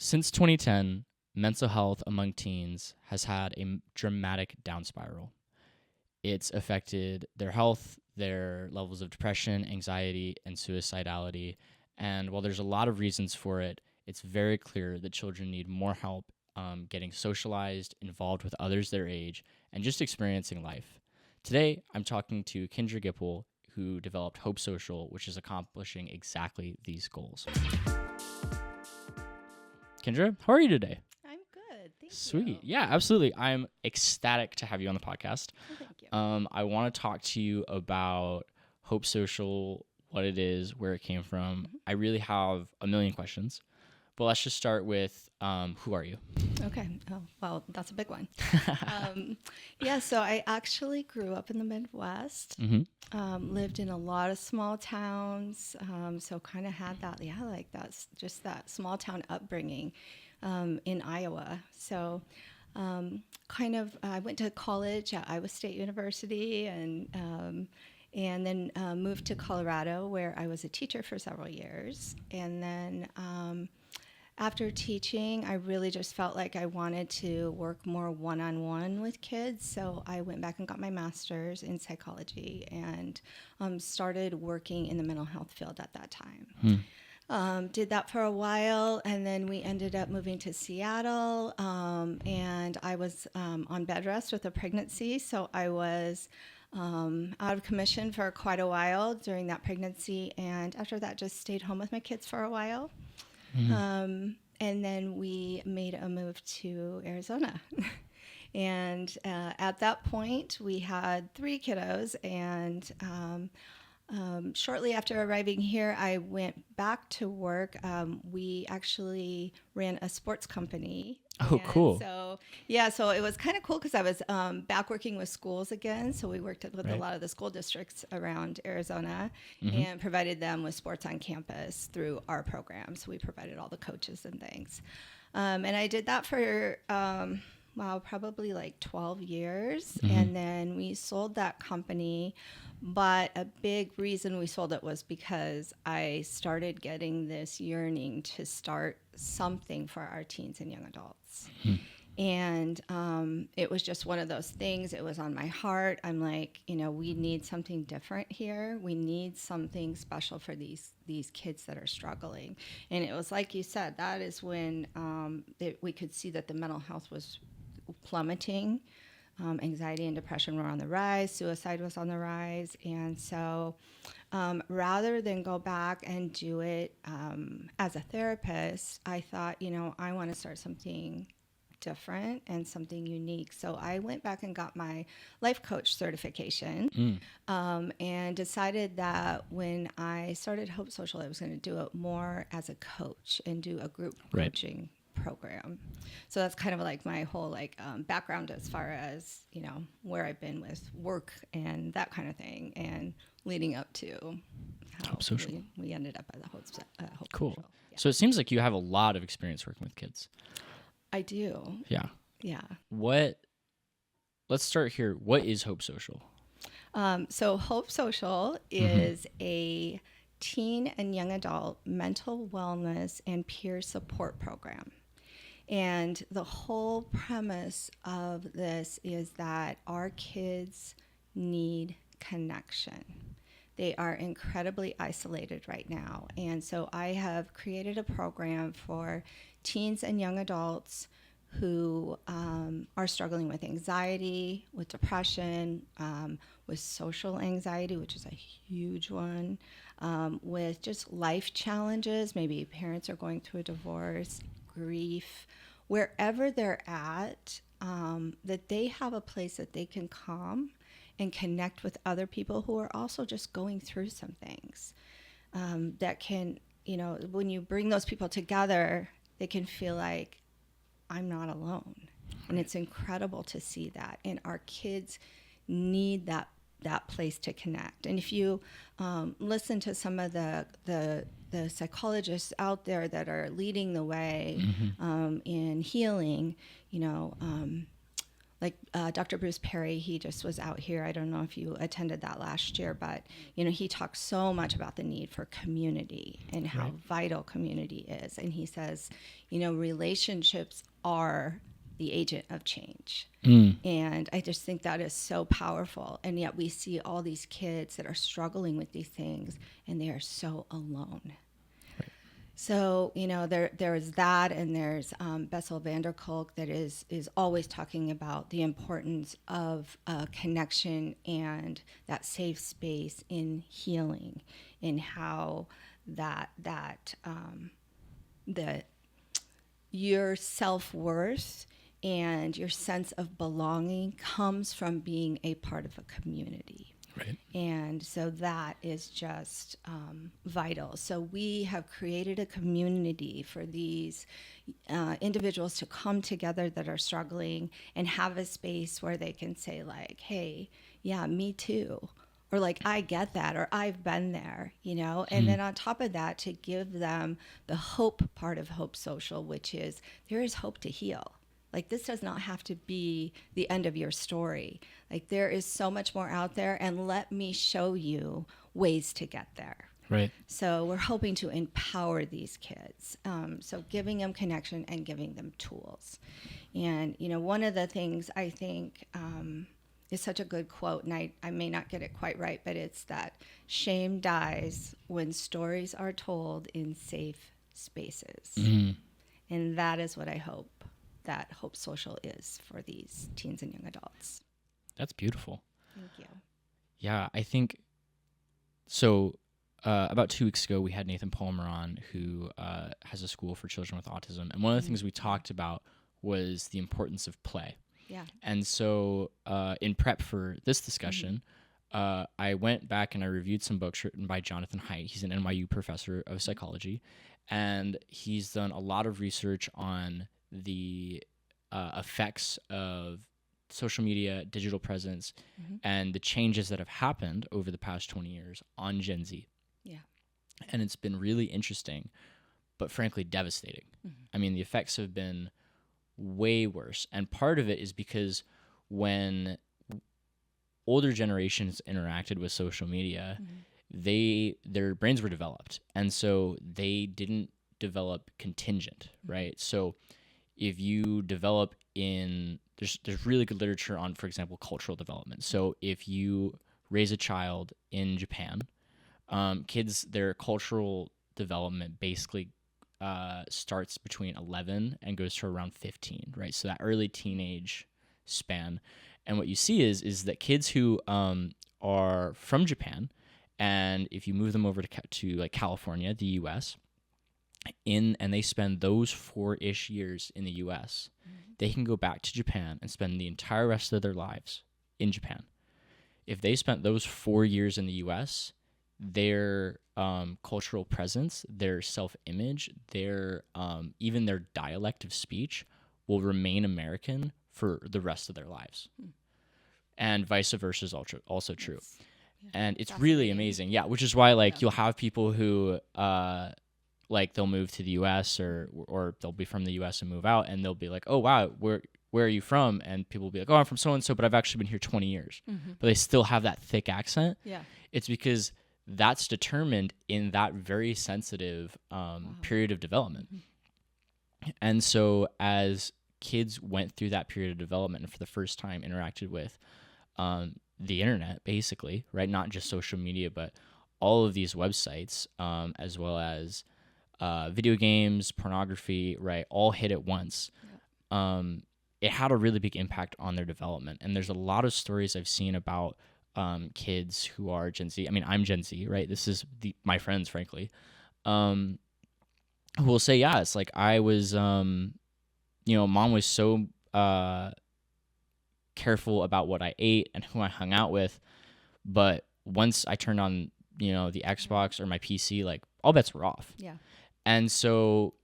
Since 2010, mental health among teens has had a dramatic down spiral. It's affected their health, their levels of depression, anxiety, and suicidality. And while there's a lot of reasons for it, it's very clear that children need more help getting socialized, involved with others their age, and just experiencing life. Today, I'm talking to Kindra Gipple, who developed Hope Social, which is accomplishing exactly these goals. Kindra, how are you today? I'm good. Thank you. Sweet. Yeah, absolutely. I'm ecstatic to have you on the podcast. Oh, thank you. I want to talk to you about Hope Social, what it is, where it came from. Mm-hmm. I really have a million questions, but let's just start with who are you? Okay. Oh, well, that's a big one. So I actually grew up in the Midwest, lived in a lot of small towns, so kind of had that, that small town upbringing in Iowa. So I went to college at Iowa State University and then moved to Colorado, where I was a teacher for several years. And then after teaching, I really just felt like I wanted to work more one-on-one with kids. So I went back and got my master's in psychology and started working in the mental health field at that time. Did that for a while, and then we ended up moving to Seattle, and I was on bed rest with a pregnancy, so I was out of commission for quite a while during that pregnancy, and after that just stayed home with my kids for a while. And then we made a move to Arizona. And at that point, we had 3 kiddos, and shortly after arriving here, I went back to work. We actually ran a sports company. Oh, cool. So it was kind of cool because I was back working with schools again. So we worked with a lot of the school districts around Arizona and provided them with sports on campus through our programs. We provided all the coaches and things. And I did that for probably like 12 years. And then we sold that company. But a big reason we sold it was because I started getting this yearning to start something for our teens and young adults. And it was just one of those things. It was on my heart. I'm like, we need something different here. We need something special for these kids that are struggling. And it was like you said, that is when we could see that the mental health was plummeting. Anxiety and depression were on the rise. Suicide was on the rise. And so rather than go back and do it as a therapist, I thought, I want to start something different and something unique. So I went back and got my life coach certification and decided that when I started Hope Social, I was going to do it more as a coach and do a group coaching program. So that's kind of like my whole background as far as where I've been with work and that kind of thing, and leading up to how we ended up at the Hope Cool. Social. Yeah. So it seems like you have a lot of experience working with kids. I do. Yeah. Let's start here. What is Hope Social? So Hope Social is a teen and young adult mental wellness and peer support program. And the whole premise of this is that our kids need connection. They are incredibly isolated right now. And so I have created a program for teens and young adults who are struggling with anxiety, with depression, with social anxiety, which is a huge one, with just life challenges. Maybe parents are going through a divorce, grief, wherever they're at, that they have a place that they can come and connect with other people who are also just going through some things that can, when you bring those people together, they can feel like I'm not alone. And it's incredible to see that. And our kids need that place to connect. And if you listen to some of the psychologists out there that are leading the way in healing, like Dr. Bruce Perry, he just was out here. I don't know if you attended that last year, but, he talks so much about the need for community and how vital community is. And he says, relationships are the agent of change. And I just think that is so powerful. And yet we see all these kids that are struggling with these things, and they are so alone. So, there is that, and there's Bessel van der Kolk that is always talking about the importance of connection and that safe space in healing, in how your self-worth and your sense of belonging comes from being a part of a community. Right. And so that is just vital. So we have created a community for these individuals to come together that are struggling and have a space where they can say like, hey, yeah, me too. Or like, I get that, or I've been there, And then on top of that, to give them the hope part of Hope Social, which is there is hope to heal. Like, this does not have to be the end of your story. Like, there is so much more out there, and let me show you ways to get there. Right. So we're hoping to empower these kids. So giving them connection and giving them tools. And, one of the things I think is such a good quote, and I may not get it quite right, but it's that shame dies when stories are told in safe spaces. And that is what I hope that Hope Social is for these teens and young adults. That's beautiful. Thank you. Yeah, I think so. About 2 weeks ago, we had Nathan Palmer on, who has a school for children with autism. And one of the things we talked about was the importance of play. Yeah. And so in prep for this discussion, I went back and I reviewed some books written by Jonathan Haidt. He's an NYU professor of psychology. And he's done a lot of research on the effects of social media, digital presence, and the changes that have happened over the past 20 years on Gen Z. Yeah. And it's been really interesting, but frankly devastating. I mean, the effects have been way worse. And part of it is because when older generations interacted with social media, their brains were developed. And so they didn't develop contingent, right? So if you develop there's really good literature on, for example, cultural development. So if you raise a child in Japan, kids, their cultural development basically starts between 11 and goes to around 15, right? So that early teenage span. And what you see is that kids who are from Japan, and if you move them over to like California, the U.S., and they spend those 4-ish years in the U.S., they can go back to Japan and spend the entire rest of their lives in Japan. If they spent those 4 years in the U.S., their cultural presence, their self-image, even their dialect of speech will remain American for the rest of their lives. And vice versa is also true. And it's really amazing. Yeah, which is why you'll have people who they'll move to the U.S. or they'll be from the U.S. and move out, and they'll be like, oh, wow, where are you from? And people will be like, oh, I'm from so-and-so, but I've actually been here 20 years. But they still have that thick accent. Yeah. It's because that's determined in that very sensitive period of development. And so as kids went through that period of development and for the first time interacted with the internet, basically, right? Not just social media, but all of these websites, as well as video games, pornography, right, all hit at once. It had a really big impact on their development. And there's a lot of stories I've seen about kids who are Gen Z. I mean, I'm Gen Z, right? This is my friends, frankly, who will say, yeah, it's like I was, mom was so careful about what I ate and who I hung out with. But once I turned on, the Xbox or my PC, like all bets were off. Yeah. And so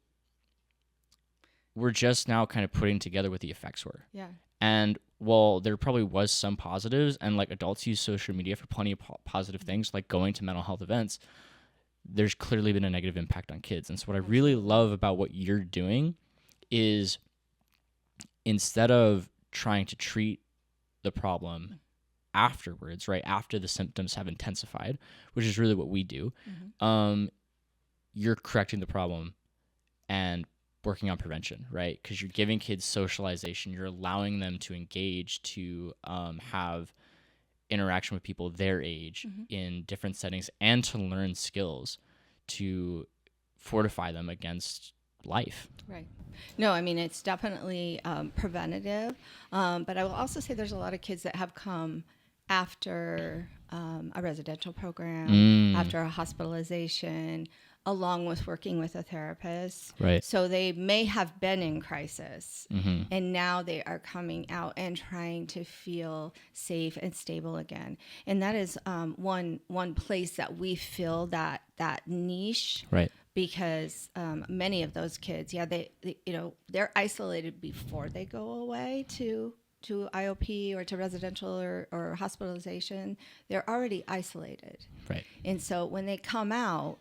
we're just now kind of putting together what the effects were. Yeah. And while there probably was some positives, and like adults use social media for plenty of positive things, like going to mental health events, there's clearly been a negative impact on kids. And so what I really love about what you're doing is instead of trying to treat the problem afterwards, right? After the symptoms have intensified, which is really what we do. You're correcting the problem and working on prevention, right? Because you're giving kids socialization. You're allowing them to engage, to have interaction with people their age in different settings, and to learn skills to fortify them against life. Right. No, I mean, it's definitely preventative. But I will also say there's a lot of kids that have come after a residential program, after a hospitalization, along with working with a therapist. Right. So they may have been in crisis, and now they are coming out and trying to feel safe and stable again. And that is one place that we fill that niche. Right. Because many of those kids, they they're isolated before they go away to IOP or to residential or hospitalization. They're already isolated. Right. And so when they come out,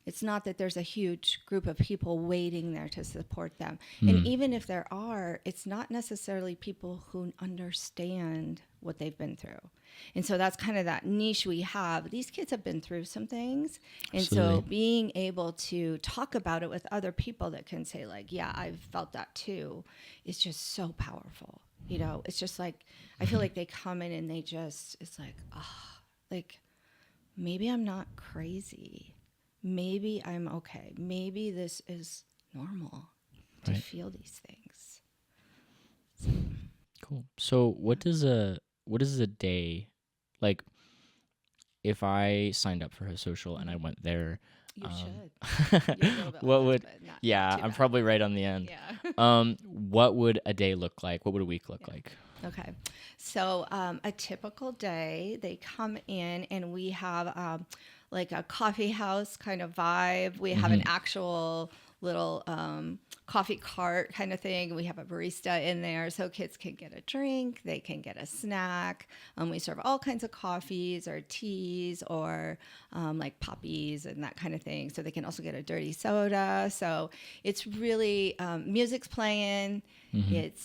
it's not that there's a huge group of people waiting there to support them. And even if there are, it's not necessarily people who understand what they've been through. And so that's kind of that niche we have. These kids have been through some things. And Absolutely. so being able to talk about it with other people that can say, like, yeah, I've felt that too, is just so powerful. You know, it's just like, I feel like they come in and they just, it's like, like, maybe I'm not crazy. Maybe I'm okay. Maybe this is normal to feel these things. So. Cool. So what does a day, like, if I signed up for a social and I went there, you should. You're a little bit what old, would, but not yeah, too I'm bad. probably right on the end. Yeah. What would a day look like? What would a week look like? Okay. So a typical day, they come in and we have like a coffee house kind of vibe. We have an actual little coffee cart kind of thing. We have a barista in there so kids can get a drink, they can get a snack. We serve all kinds of coffees or teas or like poppies and that kind of thing. So they can also get a dirty soda. So it's really, music's playing.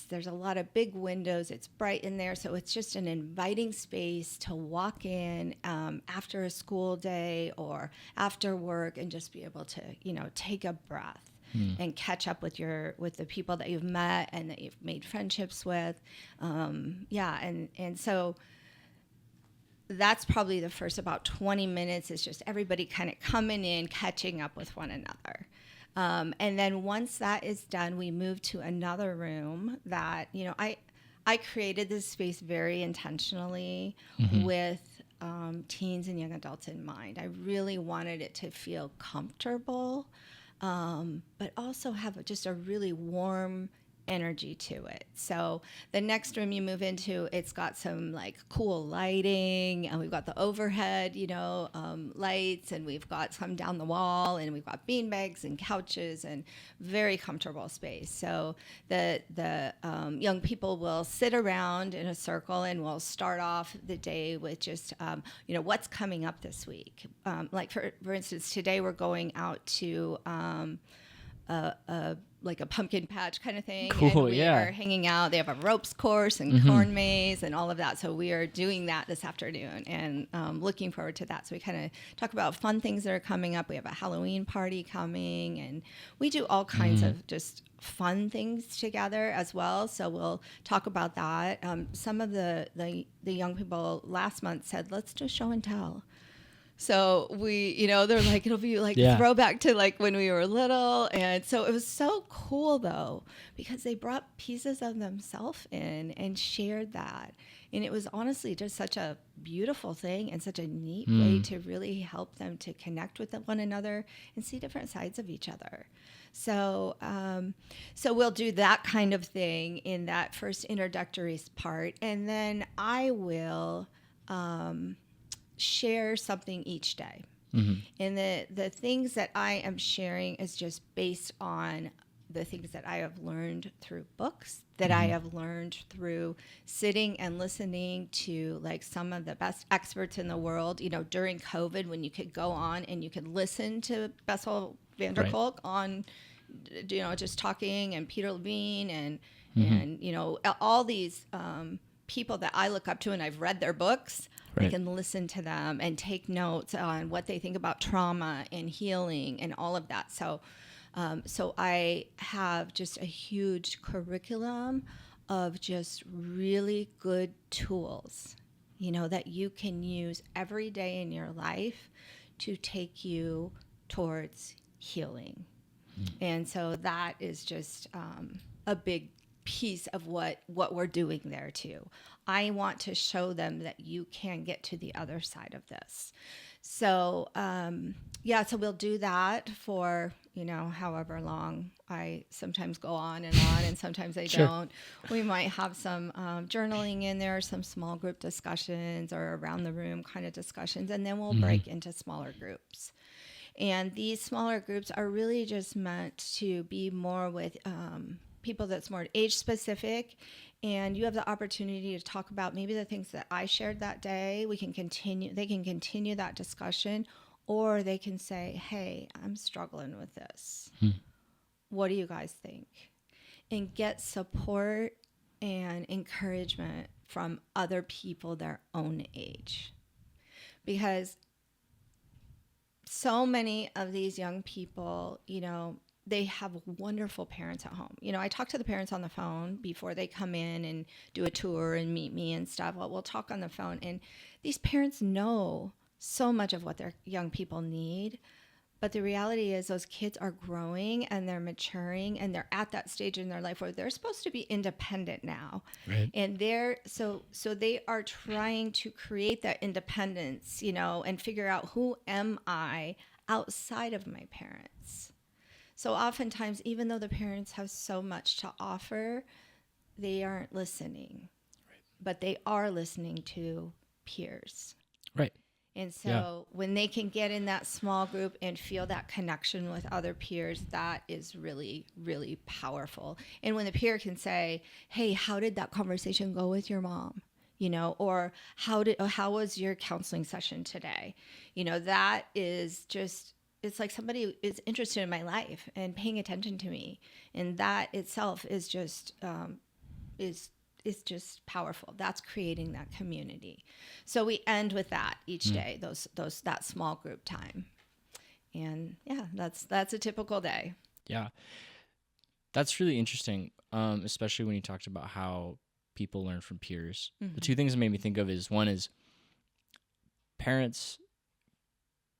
There's a lot of big windows. It's bright in there. So it's just an inviting space to walk in after a school day or after work and just be able to, take a breath. And catch up with the people that you've met and that you've made friendships with. And so that's probably the first about 20 minutes is just everybody kind of coming in, catching up with one another. And then once that is done, we move to another room that, I created this space very intentionally with teens and young adults in mind. I really wanted it to feel comfortable. But also have just a really warm energy to it. So the next room you move into, it's got some like cool lighting, and we've got the overhead, lights, and we've got some down the wall, and we've got beanbags and couches and very comfortable space. So the young people will sit around in a circle, and we'll start off the day with just, what's coming up this week. Like for instance, today we're going out to like a pumpkin patch kind of thing. Cool, and we are hanging out. They have a ropes course and corn maze and all of that. So we are doing that this afternoon and looking forward to that. So we kind of talk about fun things that are coming up. We have a Halloween party coming, and we do all kinds of just fun things together as well. So we'll talk about that. Some of the young people last month said, let's do show and tell. So we, they're like, it'll be like throwback to like when we were little. And so it was so cool though, because they brought pieces of themselves in and shared that. And it was honestly just such a beautiful thing and such a neat way to really help them to connect with one another and see different sides of each other. So, so we'll do that kind of thing in that first introductory part. And then I will, share something each day. And the things that I am sharing is just based on the things that I have learned through books, that I have learned through sitting and listening to like some of the best experts in the world, during COVID, when you could go on and you could listen to Bessel van der Kolk on, just talking, and Peter Levine And, you know, all these people that I look up to and I've read their books, I can listen to them and take notes on what they think about trauma and healing and all of that. So, so I have just a huge curriculum of just really good tools, you know, that you can use every day in your life to take you towards healing. And so that is just a big piece of what we're doing there too. I want to show them that you can get to the other side of this. So, so we'll do that for, you know, however long. I sometimes go on, and sometimes I don't. We might have some journaling in there, some small group discussions or around the room kind of discussions, and then we'll break into smaller groups. And these smaller groups are really just meant to be more with people that's more age specific, and you have the opportunity to talk about maybe the things that I shared that day. They can continue that discussion, or they can say, hey, I'm struggling with this. What do you guys think? And get support and encouragement from other people their own age. Because so many of these young people, you know, they have wonderful parents at home. You know, I talk to the parents on the phone before they come in and do a tour and meet me and stuff. Well, we'll talk on the phone, and these parents know so much of what their young people need. But the reality is those kids are growing and they're maturing, and they're at that stage in their life where they're supposed to be independent now. Right. And so they are trying to create that independence, you know, and figure out, who am I outside of my parents? So oftentimes, even though the parents have so much to offer, they aren't listening. Right. But they are listening to peers. Right. And so when they can get in that small group and feel that connection with other peers, that is really, really powerful. And when the peer can say, hey, how did that conversation go with your mom? You know, or how was your counseling session today? You know, that is just, it's like somebody is interested in my life and paying attention to me. And that itself is just, is just powerful. That's creating that community. So we end with that each day, that small group time. And yeah, that's a typical day. Yeah. That's really interesting. Especially when you talked about how people learn from peers. The two things that made me think of is, one is parents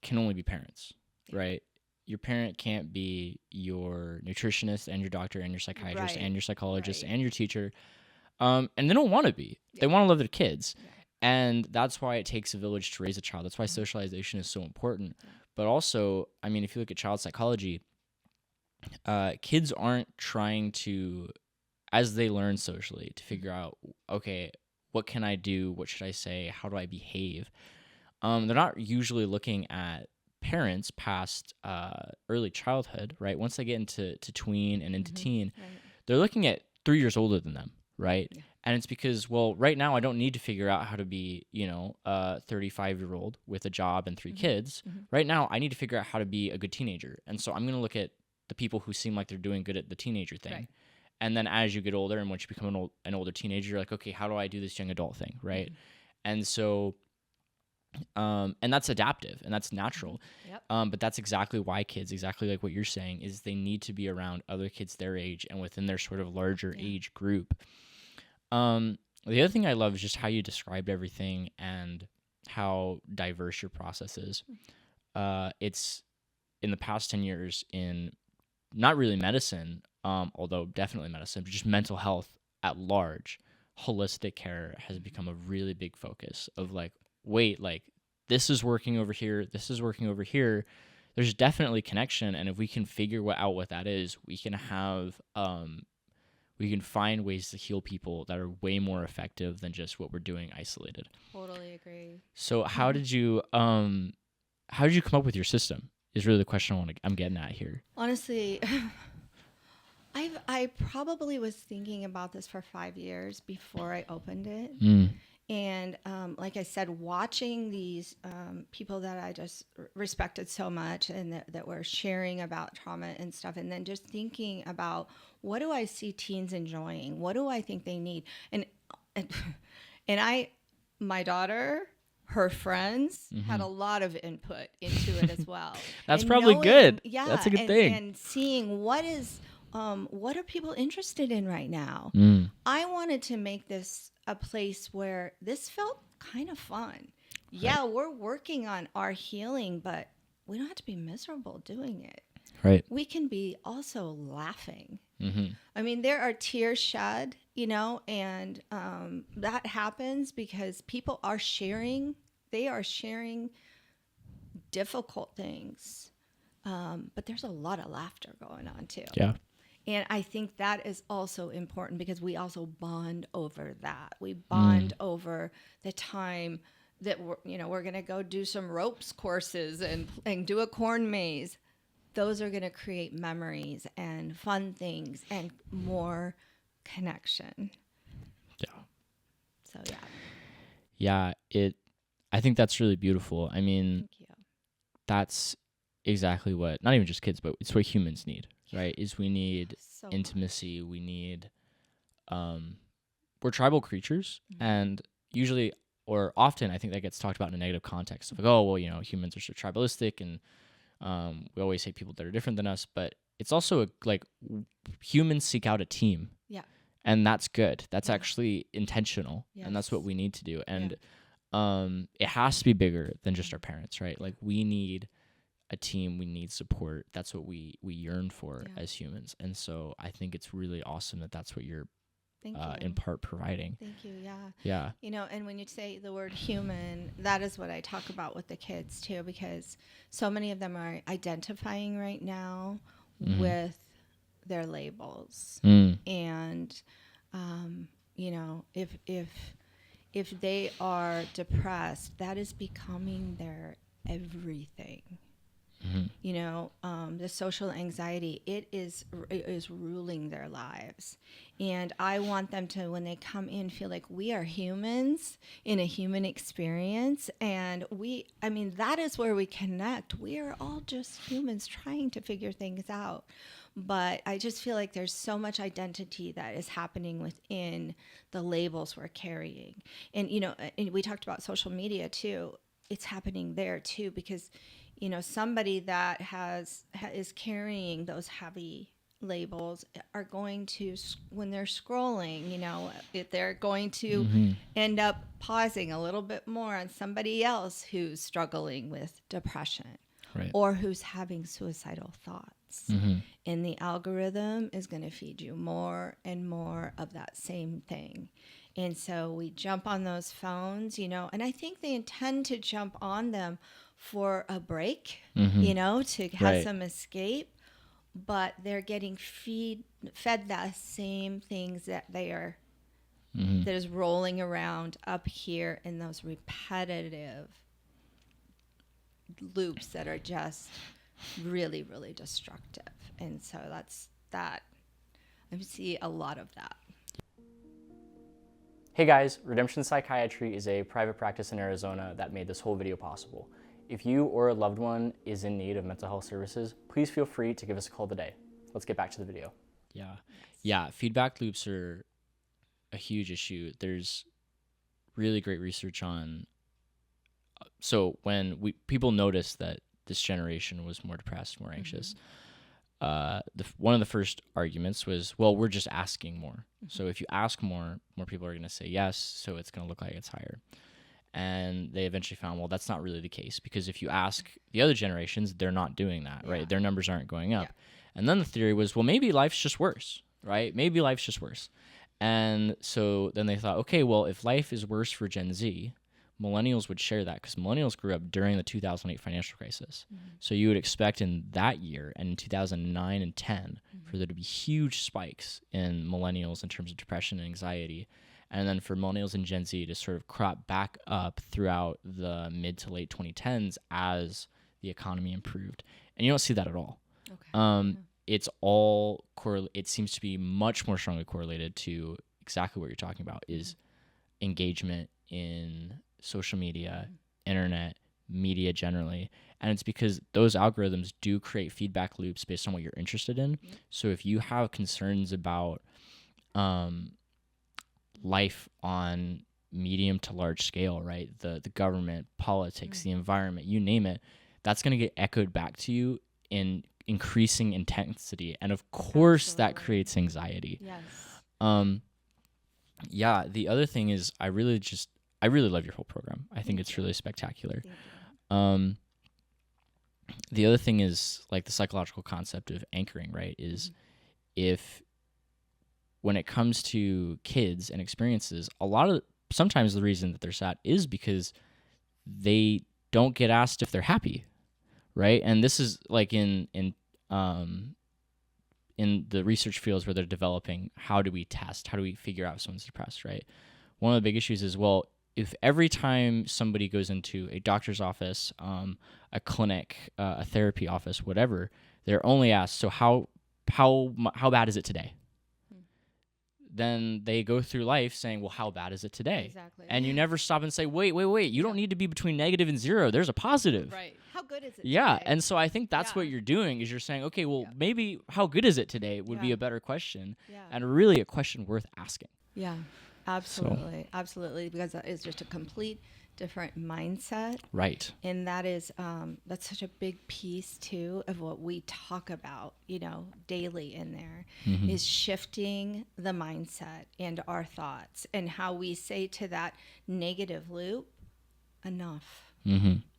can only be parents, right? Your parent can't be your nutritionist and your doctor and your psychiatrist and your psychologist and your teacher. And they don't want to be. They want to love their kids. Yeah. And that's why it takes a village to raise a child. That's why socialization is so important. Yeah. But also, I mean, if you look at child psychology, kids aren't trying to, as they learn socially, to figure out, okay, what can I do? What should I say? How do I behave? They're not usually looking at parents past early childhood, right? Once they get into tween and into teen, they're looking at 3 years older than them. Right. Yeah. And it's because, well, right now I don't need to figure out how to be, you know, a 35-year-old with a job and 3 kids. Right now I need to figure out how to be a good teenager. And so I'm going to look at the people who seem like they're doing good at the teenager thing. Right. And then as you get older and once you become an older teenager, you're like, okay, how do I do this young adult thing? Right. And so, and that's adaptive and that's natural. Yep. But that's exactly why kids, exactly like what you're saying, is they need to be around other kids their age and within their sort of larger age group. The other thing I love is just how you described everything and how diverse your process is. It's in the past 10 years in not really medicine, although definitely medicine, but just mental health at large. Holistic care has become a really big focus of like, wait, like this is working over here. This is working over here. There's definitely connection. And if we can figure out what that is, we can have, we can find ways to heal people that are way more effective than just what we're doing isolated. Totally agree. So how did you come up with your system is really the question I'm getting at here. Honestly, I probably was thinking about this for 5 years before I opened it. And like I said, watching these people that I just respected so much and that were sharing about trauma and stuff, and then just thinking about, what do I see teens enjoying? What do I think they need? And my daughter, her friends had a lot of input into it as well. That's and probably knowing, good. Yeah, that's a good thing. And seeing what are people interested in right now? I wanted to make this a place where this felt kind of fun. Right. Yeah, we're working on our healing, but we don't have to be miserable doing it. Right. We can be also laughing. Mm-hmm. I mean, there are tears shed, and that happens because people are sharing. They are sharing difficult things, but there's a lot of laughter going on too. Yeah. And I think that is also important because we also bond over that. We bond over the time that we're going to go do some ropes courses and do a corn maze. Those are going to create memories and fun things and more connection. Yeah. So yeah. Yeah, I think that's really beautiful. I mean, Thank you. That's exactly what, not even just kids, but it's what humans need, right? Is we need So intimacy. We need, we're tribal creatures, and usually or often I think that gets talked about in a negative context of like, oh, well, humans are so tribalistic, and we always hate people that are different than us, but it's also like humans seek out a team. Yeah. And that's good. That's actually intentional. Yes. And that's what we need to do. And it has to be bigger than just our parents, right? Like we need a team, we need support. That's what we yearn for as humans. And so I think it's really awesome that that's what you're in part providing. Thank you. Yeah. And when you say the word human, that is what I talk about with the kids too, because so many of them are identifying right now with their labels. And, if they are depressed, that is becoming their everything. The social anxiety, it is ruling their lives. And I want them to, when they come in, feel like we are humans in a human experience. And that is where we connect. We are all just humans trying to figure things out. But I just feel like there's so much identity that is happening within the labels we're carrying. And, and we talked about social media too. It's happening there too, because somebody that is carrying those heavy labels are going to, when they're scrolling, if they're going to end up pausing a little bit more on somebody else who's struggling with depression, right, or who's having suicidal thoughts. And the algorithm is going to feed you more and more of that same thing. And so we jump on those phones, and I think they intend to jump on them for a break, to have some escape, but they're getting fed the same things that they are, that is rolling around up here in those repetitive loops that are just really, really destructive. And so that's that. I see a lot of that. Hey guys, Redemption Psychiatry is a private practice in Arizona that made this whole video possible. If you or a loved one is in need of mental health services, please feel free to give us a call today. Let's get back to the video. Yeah, feedback loops are a huge issue. There's really great research on, so when people noticed that this generation was more depressed, more anxious, one of the first arguments was, well, we're just asking more. So if you ask more people are going to say yes, so it's going to look like it's higher. And they eventually found, well, that's not really the case, because if you ask the other generations, they're not doing that, right? Their numbers aren't going up. And then the theory was, well, maybe life's just worse, right? Maybe life's just worse. And so then they thought, okay, well, if life is worse for Gen Z, millennials would share that, because millennials grew up during the 2008 financial crisis. So you would expect in that year and in 2009 and 10 for there to be huge spikes in millennials in terms of depression and anxiety. And then for millennials and Gen Z to sort of crop back up throughout the mid to late 2010s as the economy improved. And you don't see that at all. Okay. It's all it seems to be much more strongly correlated to exactly what you're talking about, is engagement in social media, internet, media generally. And it's because those algorithms do create feedback loops based on what you're interested in. Mm-hmm. So if you have concerns about life on medium to large scale, right? The government, politics, the environment, you name it, that's going to get echoed back to you in increasing intensity. And of course that creates anxiety. Yes. Yeah, the other thing is I really love your whole program. I think it's really spectacular. The other thing is like the psychological concept of anchoring, right? Is if when it comes to kids and experiences, sometimes the reason that they're sad is because they don't get asked if they're happy, right? And this is like in the research fields where they're developing, how do we figure out if someone's depressed, right? One of the big issues is, well, if every time somebody goes into a doctor's office, a clinic, a therapy office, whatever, they're only asked, so how bad is it today? Then they go through life saying, well, how bad is it today? Exactly. And you never stop and say, wait, you don't need to be between negative and 0. There's a positive. Right. How good is it Yeah. today? And so I think that's what you're doing is you're saying, okay, well, maybe how good is it today would be a better question and really a question worth asking. Yeah, absolutely. So. Absolutely. Because that is just a complete different mindset. Right. And that is, that's such a big piece too of what we talk about, daily in there is shifting the mindset and our thoughts and how we say to that negative loop, enough,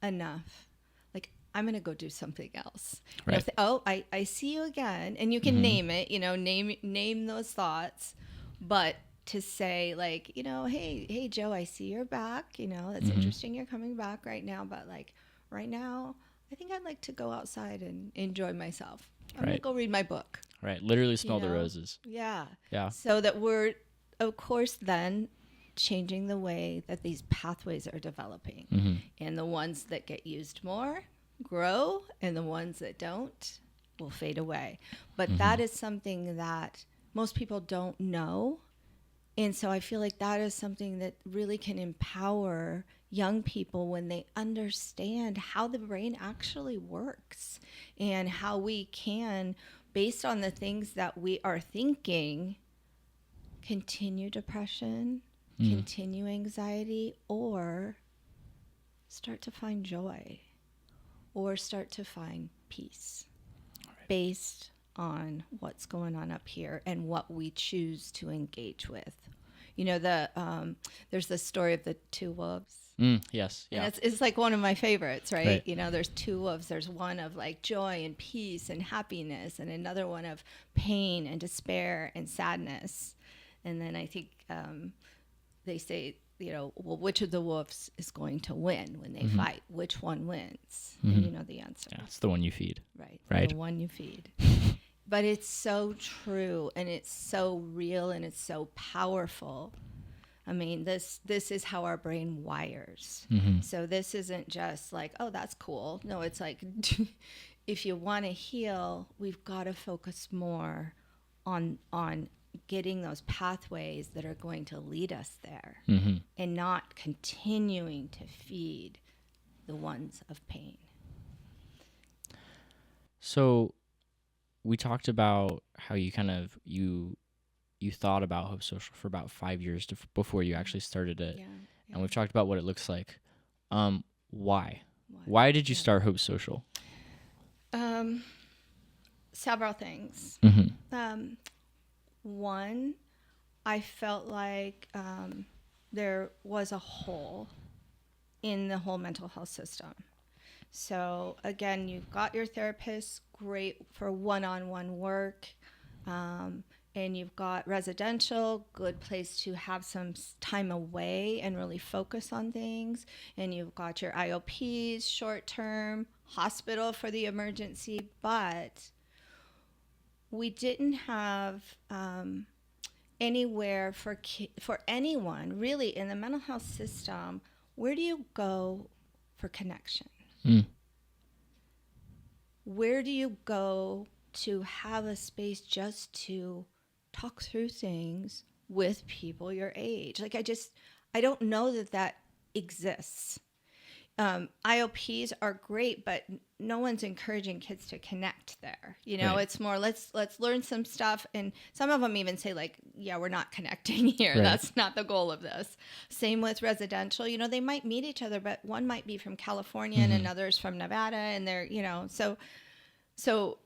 enough. Like, I'm going to go do something else. Right. I see you again, and you can name it, name those thoughts, but to say like, hey, Joe, I see you're back. That's interesting. You're coming back right now. But like right now, I think I'd like to go outside and enjoy myself. I'm going to go read my book. Right. Literally smell the roses. Yeah. Yeah. So that we're, of course, then changing the way that these pathways are developing. And the ones that get used more grow, and the ones that don't will fade away. But that is something that most people don't know. And so I feel like that is something that really can empower young people when they understand how the brain actually works and how we can, based on the things that we are thinking, continue depression, continue anxiety, or start to find joy or start to find peace based on what's going on up here and what we choose to engage with. There's the story of the two wolves. Yes. Yeah. And it's like one of my favorites, right? There's two wolves. There's one of like joy and peace and happiness, and another one of pain and despair and sadness. And then I think they say, well, which of the wolves is going to win when they fight? Which one wins? And you know the answer. Yeah, it's the one you feed. Right. The one you feed. But it's so true, and it's so real, and it's so powerful. I mean, this is how our brain wires. So this isn't just like, oh, that's cool. No, it's like, if you want to heal, we've got to focus more on getting those pathways that are going to lead us there, and not continuing to feed the ones of pain. So we talked about how you kind of you thought about Hope Social for about 5 years before you actually started it. Yeah. And we've talked about what it looks like. Why did you start Hope Social? Several things. One, I felt like there was a hole in the whole mental health system. So again, you've got your therapist, great for one-on-one work, and you've got residential, good place to have some time away and really focus on things. And you've got your IOPs, short-term, hospital for the emergency, but we didn't have anywhere for anyone really in the mental health system. Where do you go for connection? Where do you go to have a space just to talk through things with people your age? Like I don't know that exists. IOPs are great, but no one's encouraging kids to connect there. Right. It's more let's learn some stuff, and some of them even say like, yeah, we're not connecting here. Right. That's not the goal of this. Same with residential. They might meet each other, but one might be from California and another's from Nevada, and they're so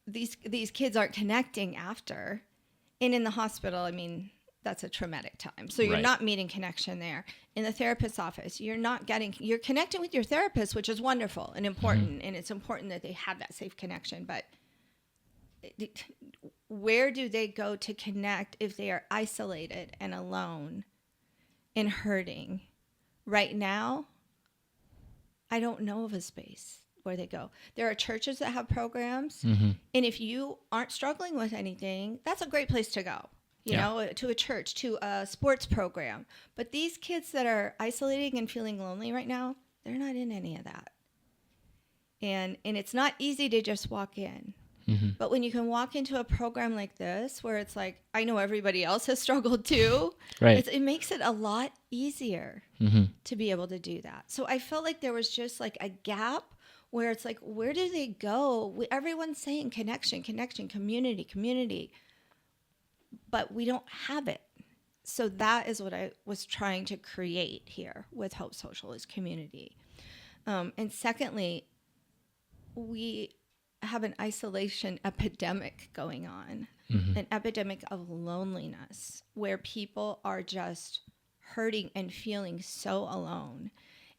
these kids aren't connecting after, and in the hospital, I mean, that's a traumatic time. So you're Right. not meeting connection there. In the therapist's office, you're connecting with your therapist, which is wonderful and important. And it's important that they have that safe connection. But where do they go to connect if they are isolated and alone and hurting? Right now, I don't know of a space where they go. There are churches that have programs. And if you aren't struggling with anything, that's a great place to go. To a church, to a sports program. But these kids that are isolating and feeling lonely right now, they're not in any of that. And it's not easy to just walk in. But when you can walk into a program like this, where it's like, I know everybody else has struggled too, Right. it makes it a lot easier to be able to do that. So I felt like there was just like a gap where it's like, where do they go? Everyone's saying connection, community. But we don't have it. So that is what I was trying to create here with Hope Social, is community. And secondly, we have an isolation epidemic going on, an epidemic of loneliness, where people are just hurting and feeling so alone.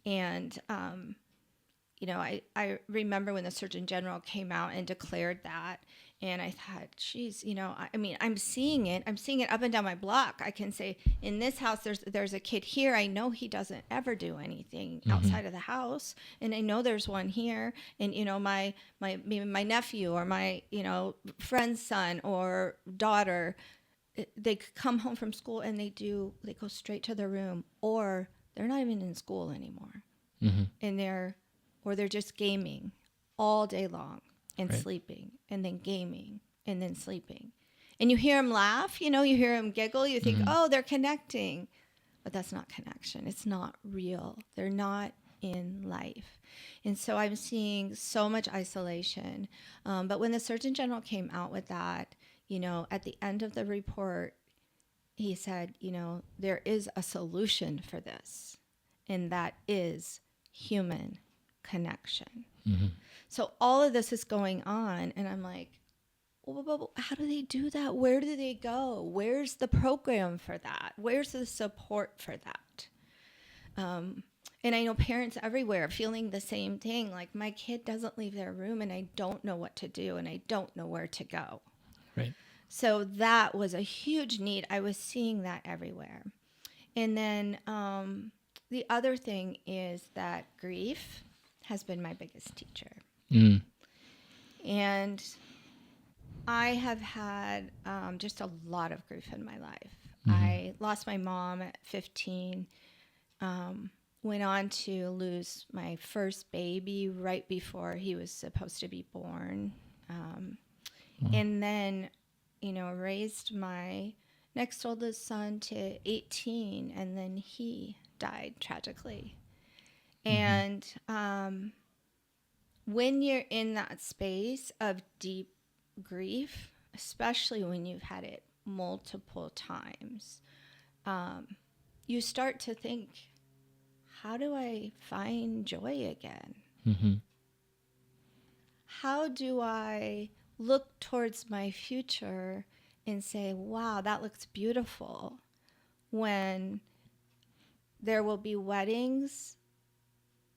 And, I remember when the Surgeon General came out and declared that. And I thought, geez, I'm seeing it. I'm seeing it up and down my block. I can say, in this house, there's a kid here. I know he doesn't ever do anything outside of the house. And I know there's one here. And, maybe my nephew or my, friend's son or daughter, they come home from school and they go straight to their room, or they're not even in school anymore. And they're just gaming all day long. And Right. sleeping, and then gaming, and then sleeping. And you hear them laugh, you hear them giggle. You think, oh, they're connecting. But that's not connection. It's not real. They're not in life. And so I'm seeing so much isolation. But when the Surgeon General came out with that, at the end of the report, he said, there is a solution for this. And that is human connection. So all of this is going on, and I'm like, well, how do they do that? Where do they go? Where's the program for that? Where's the support for that? And I know parents everywhere feeling the same thing. Like, my kid doesn't leave their room, and I don't know what to do, and I don't know where to go. Right. So that was a huge need. I was seeing that everywhere. And then the other thing is that grief has been my biggest teacher. And I have had just a lot of grief in my life. I lost my mom at 15, went on to lose my first baby right before he was supposed to be born. And then, raised my next oldest son to 18, and then he died tragically. And when you're in that space of deep grief, especially when you've had it multiple times, you start to think, how do I find joy again? How do I look towards my future and say, wow, that looks beautiful, when there will be weddings,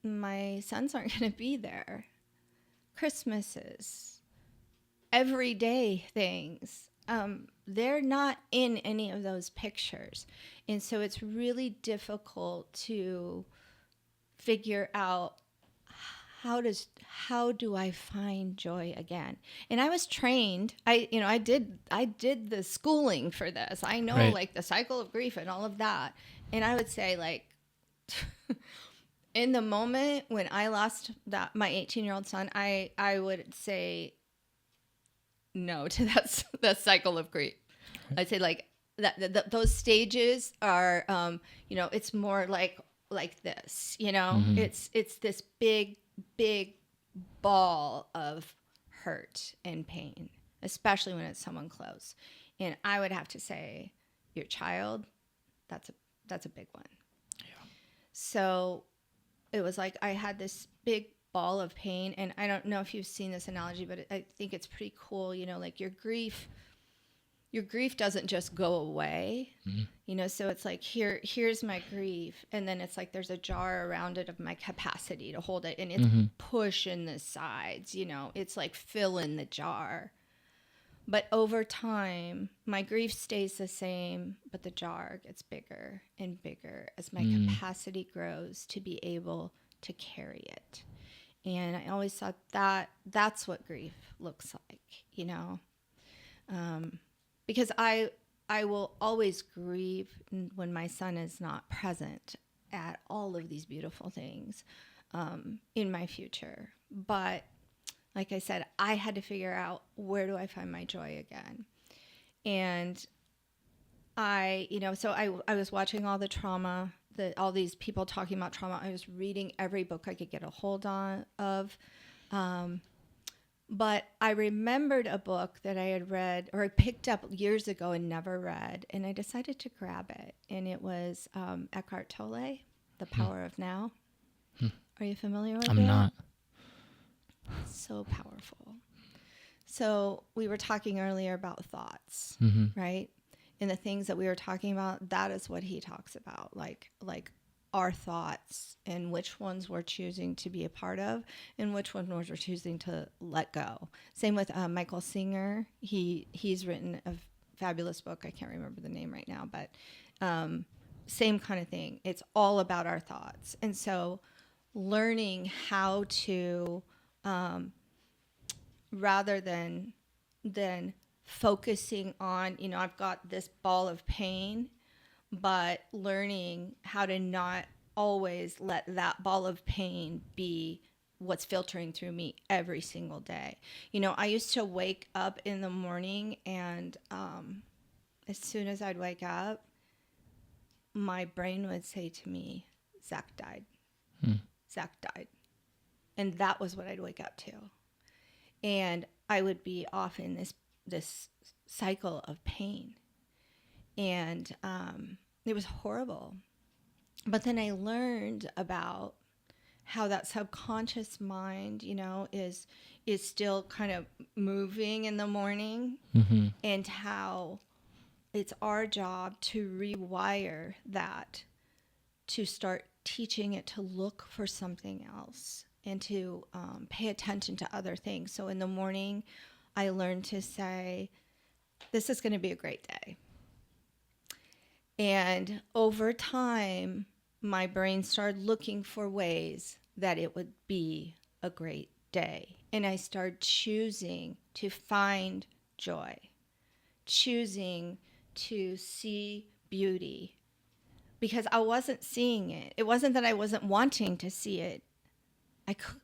my sons aren't going to be there, Christmases, everyday things, they're not in any of those pictures. And so it's really difficult to figure out, how do I find joy again? And I was trained, I did the schooling for this. I know, Right. like, the cycle of grief and all of that. And I would say, like, in the moment when I lost my 18-year-old son, I would say no to that cycle of grief. I'd say, like, those stages are, it's more like this, it's this big ball of hurt and pain, especially when it's someone close. And I would have to say your child, that's a big one. Yeah. So it was like I had this big ball of pain, and I don't know if you've seen this analogy, but I think it's pretty cool, like your grief doesn't just go away, so it's like, here's my grief. And then it's like, there's a jar around it of my capacity to hold it. And it's pushing the sides, it's like filling the jar. But over time, my grief stays the same, but the jar gets bigger and bigger as my capacity grows to be able to carry it. And I always thought that's what grief looks like, because I will always grieve when my son is not present at all of these beautiful things in my future. But like I said, I had to figure out, where do I find my joy again? And I was watching all the trauma, all these people talking about trauma. I was reading every book I could get a hold of. But I remembered a book that I had read, or I picked up years ago and never read, and I decided to grab it. And it was Eckhart Tolle, The Power of Now. Are you familiar with it? I'm not. So powerful. So we were talking earlier about thoughts, right? And the things that we were talking about, that is what he talks about, like our thoughts and which ones we're choosing to be a part of and which ones we're choosing to let go. Same with Michael Singer. He's written a fabulous book. I can't remember the name right now, but same kind of thing. It's all about our thoughts. And so learning how to, rather than focusing on, I've got this ball of pain, but learning how to not always let that ball of pain be what's filtering through me every single day. I used to wake up in the morning, and as soon as I'd wake up, my brain would say to me, Zach died. Zach died. And that was what I'd wake up to. And I would be off in this cycle of pain. And it was horrible. But then I learned about how that subconscious mind, is still kind of moving in the morning, and how it's our job to rewire that, to start teaching it to look for something else and to pay attention to other things. So in the morning, I learned to say, this is going to be a great day. And over time, my brain started looking for ways that it would be a great day. And I started choosing to find joy, choosing to see beauty, because I wasn't seeing it. It wasn't that I wasn't wanting to see it.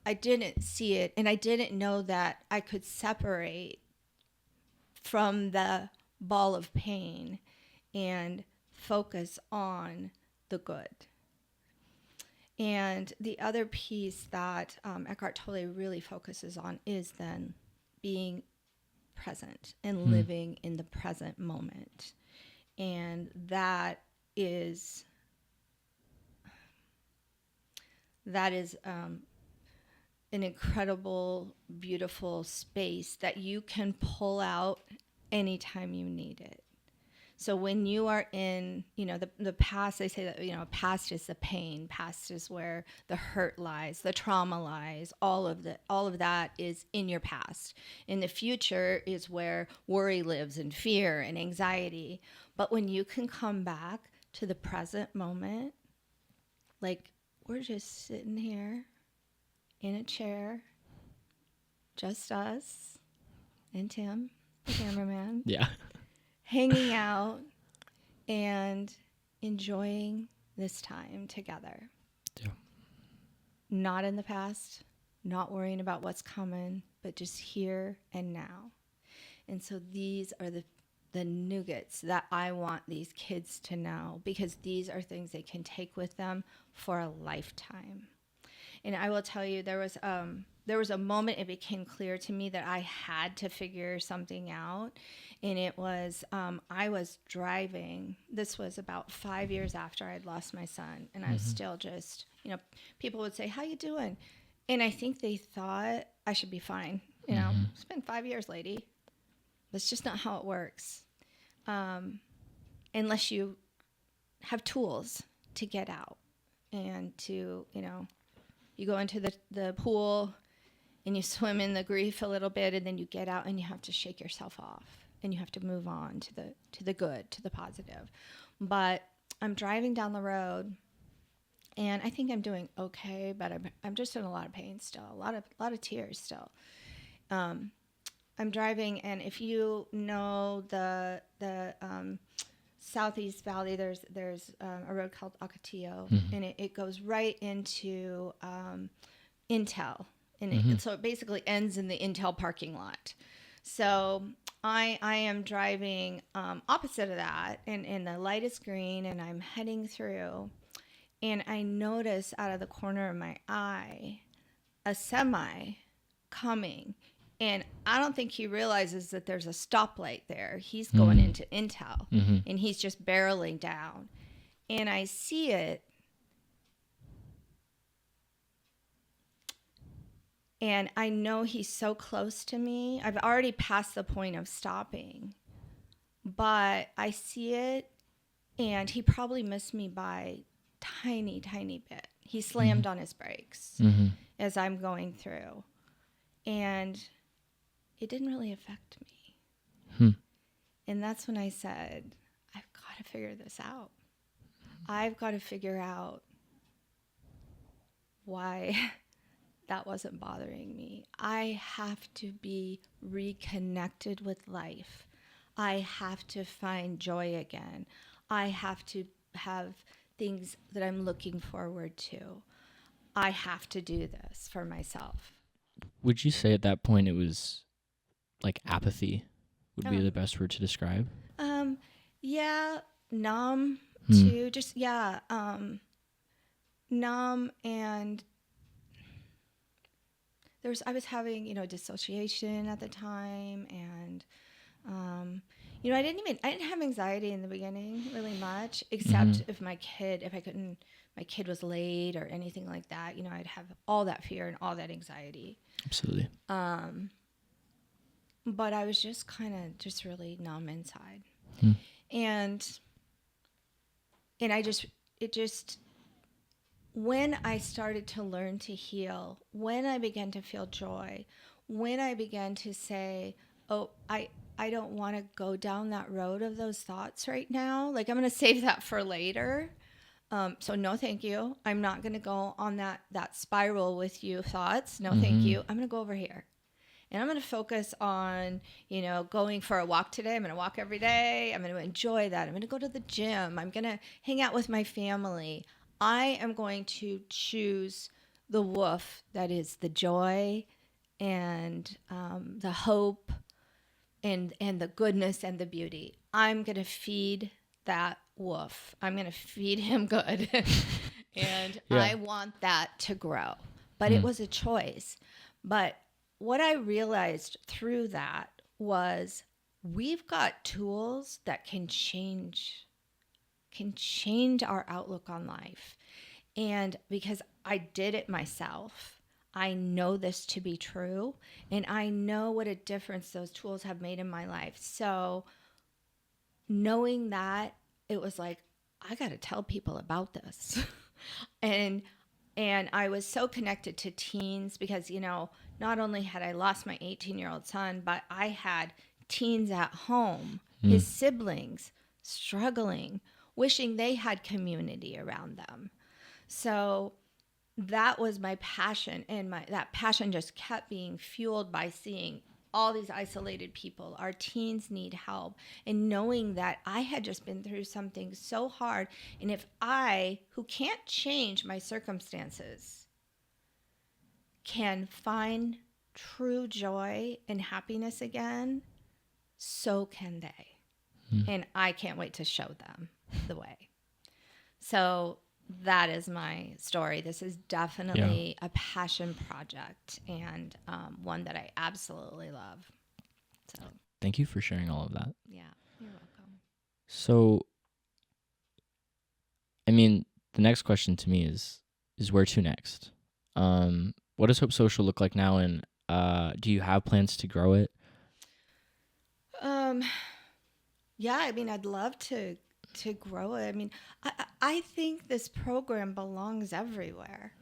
I didn't see it, and I didn't know that I could separate from the ball of pain and focus on the good. And the other piece that Eckhart Tolle really focuses on is then being present and living in the present moment. And that is an incredible, beautiful space that you can pull out anytime you need it. So when you are in, the past, they say that, past is the pain, past is where the hurt lies, the trauma lies, all of that is in your past. In the future is where worry lives, and fear and anxiety. But when you can come back to the present moment, like we're just sitting here in a chair, just us and Tim, the cameraman. Yeah. Hanging out and enjoying this time together. Yeah. Not in the past, not worrying about what's coming, but just here and now. And so these are the the nuggets that I want these kids to know, because these are things they can take with them for a lifetime. And I will tell you, there was a moment it became clear to me that I had to figure something out. And it was, I was driving. This was about 5 years after I'd lost my son. And I was still just, people would say, "How you doing?" And I think they thought I should be fine. It's been 5 years, lady. That's just not how it works. Unless you have tools to get out and to, you go into the pool and you swim in the grief a little bit, and then you get out and you have to shake yourself off and you have to move on to the good, to the positive. But I'm driving down the road and I think I'm doing okay, but I'm just in a lot of pain still, a lot of tears still. I'm driving, and if you know the Southeast Valley, there's a road called Ocotillo, and it goes right into Intel, and so it basically ends in the Intel parking lot. So I am driving opposite of that, and the light is green, and I'm heading through, and I notice out of the corner of my eye a semi coming. And I don't think he realizes that there's a stoplight there. He's going into Intel, and he's just barreling down. And I see it, and I know he's so close to me. I've already passed the point of stopping, but I see it, and he probably missed me by tiny, tiny bit. He slammed on his brakes as I'm going through. And it didn't really affect me. And that's when I said, I've got to figure this out. I've got to figure out why that wasn't bothering me. I have to be reconnected with life. I have to find joy again. I have to have things that I'm looking forward to. I have to do this for myself. Would you say at that point it was like apathy would be the best word to describe? Yeah, numb too. Just, numb, and I was having, dissociation at the time, and, I didn't have anxiety in the beginning really much, except if my kid was late or anything like that, I'd have all that fear and all that anxiety. Absolutely. But I was just kind of just really numb inside. And when I started to learn to heal, when I began to feel joy, when I began to say, oh, I don't want to go down that road of those thoughts right now. Like, I'm going to save that for later. So no, thank you. I'm not going to go on that spiral with you thoughts. No, thank you. I'm going to go over here. And I'm going to focus on, going for a walk today. I'm going to walk every day. I'm going to enjoy that. I'm going to go to the gym. I'm going to hang out with my family. I am going to choose the woof that is the joy and the hope and the goodness and the beauty. I'm going to feed that woof. I'm going to feed him good. And I want that to grow. But it was a choice. But what I realized through that was we've got tools that can change our outlook on life. And because I did it myself, I know this to be true, and I know what a difference those tools have made in my life. So knowing that, it was like, I got to tell people about this. And I was so connected to teens because, not only had I lost my 18-year-old son, but I had teens at home, his siblings, struggling, wishing they had community around them. So that was my passion, and that passion just kept being fueled by seeing all these isolated people. Our teens need help, and knowing that I had just been through something so hard, and if I, who can't change my circumstances, can find true joy and happiness again, so can they. and I can't wait to show them the way. So that is my story. This is definitely a passion project, and one that I absolutely love. So thank you for sharing all of that. Yeah, you're welcome. So, I mean, the next question to me is where to next? What does Hope Social look like now, and do you have plans to grow it? Yeah, I mean, I'd love to grow it. I mean, I think this program belongs everywhere.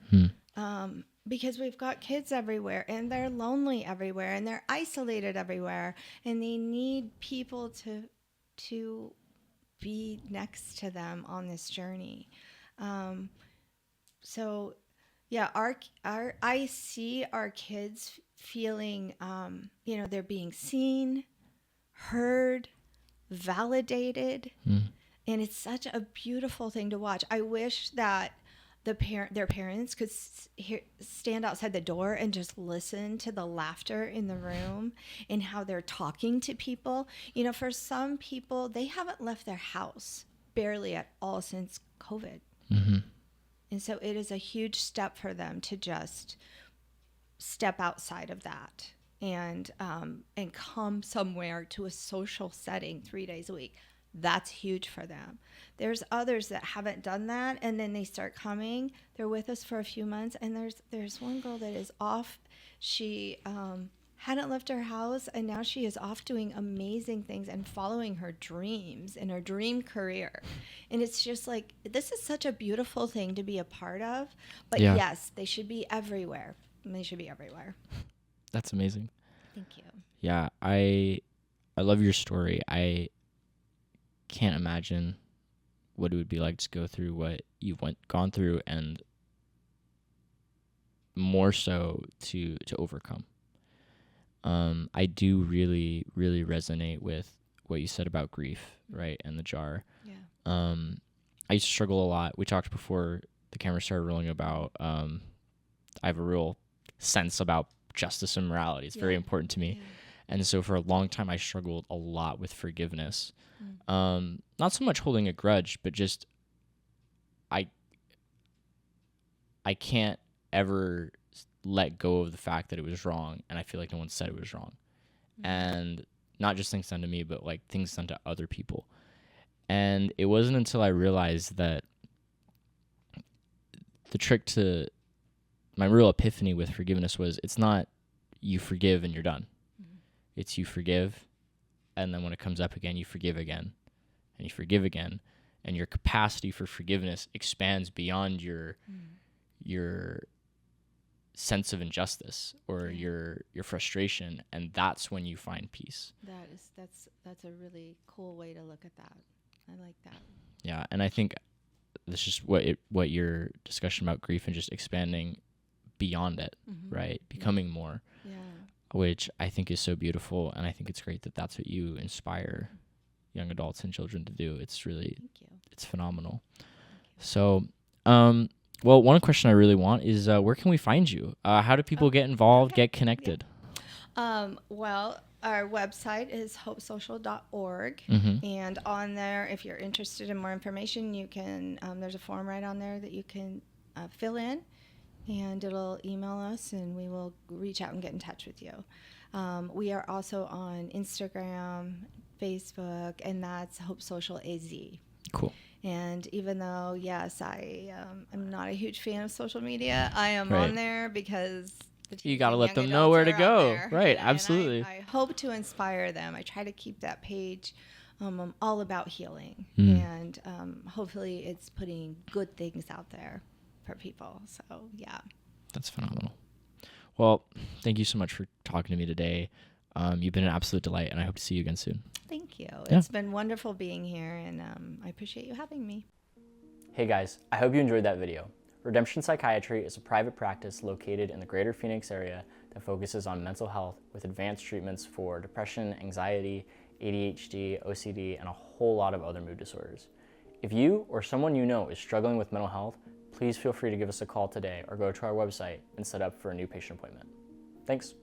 Because we've got kids everywhere, and they're lonely everywhere, and they're isolated everywhere, and they need people to be next to them on this journey. So yeah, I see our kids feeling, they're being seen, heard, validated, and it's such a beautiful thing to watch. I wish that their parents could stand outside the door and just listen to the laughter in the room and how they're talking to people. For some people, they haven't left their house barely at all since COVID. And so it is a huge step for them to just step outside of that and come somewhere to a social setting 3 days a week. That's huge for them. There's others that haven't done that, and then they start coming. They're with us for a few months, and there's one girl that is off. She hadn't left her house, and now she is off doing amazing things and following her dreams and her dream career. And it's just like, this is such a beautiful thing to be a part of. But yes, they should be everywhere. They should be everywhere. That's amazing. Thank you. Yeah, I love your story. I can't imagine what it would be like to go through what you've gone through, and more so to overcome. I do really, really resonate with what you said about grief, right, and the jar. Yeah. I used to struggle a lot. We talked before the camera started rolling about I have a real sense about justice and morality. It's very important to me. Yeah. And so for a long time, I struggled a lot with forgiveness. Not so much holding a grudge, but just I can't ever let go of the fact that it was wrong, and I feel like no one said it was wrong. And not just things done to me, but like things done to other people. And it wasn't until I realized that the trick to my real epiphany with forgiveness was, it's not you forgive and you're done. It's you forgive, and then when it comes up again, you forgive again, and you forgive again, and your capacity for forgiveness expands beyond your sense of injustice or your frustration, and that's when you find peace. That's a really cool way to look at that. I like that. Yeah, and I think that's just what your discussion about grief and just expanding beyond it, right? Becoming more. Yeah. Which I think is so beautiful, and I think it's great that that's what you inspire young adults and children to do. It's really, it's phenomenal. So, well, one question I really want is, where can we find you? How do people get involved, get connected? Yeah. Well, our website is hopesocial.org, and on there, if you're interested in more information, you can, there's a form right on there that you can fill in, and it'll email us, and we will reach out and get in touch with you. We are also on Instagram, Facebook, and that's Hope Social AZ. Cool. And even though, yes, I'm not a huge fan of social media, I am on there because you got to let them know where to go. Right, absolutely. I hope to inspire them. I try to keep that page all about healing, and hopefully it's putting good things out there for people. So, yeah. That's phenomenal. Well, thank you so much for talking to me today. You've been an absolute delight, and I hope to see you again soon. Thank you. Yeah. It's been wonderful being here, and I appreciate you having me. Hey guys, I hope you enjoyed that video. Redemption Psychiatry is a private practice located in the greater Phoenix area that focuses on mental health with advanced treatments for depression, anxiety, ADHD, OCD, and a whole lot of other mood disorders. If you or someone you know is struggling with mental health, please feel free to give us a call today or go to our website and set up for a new patient appointment. Thanks.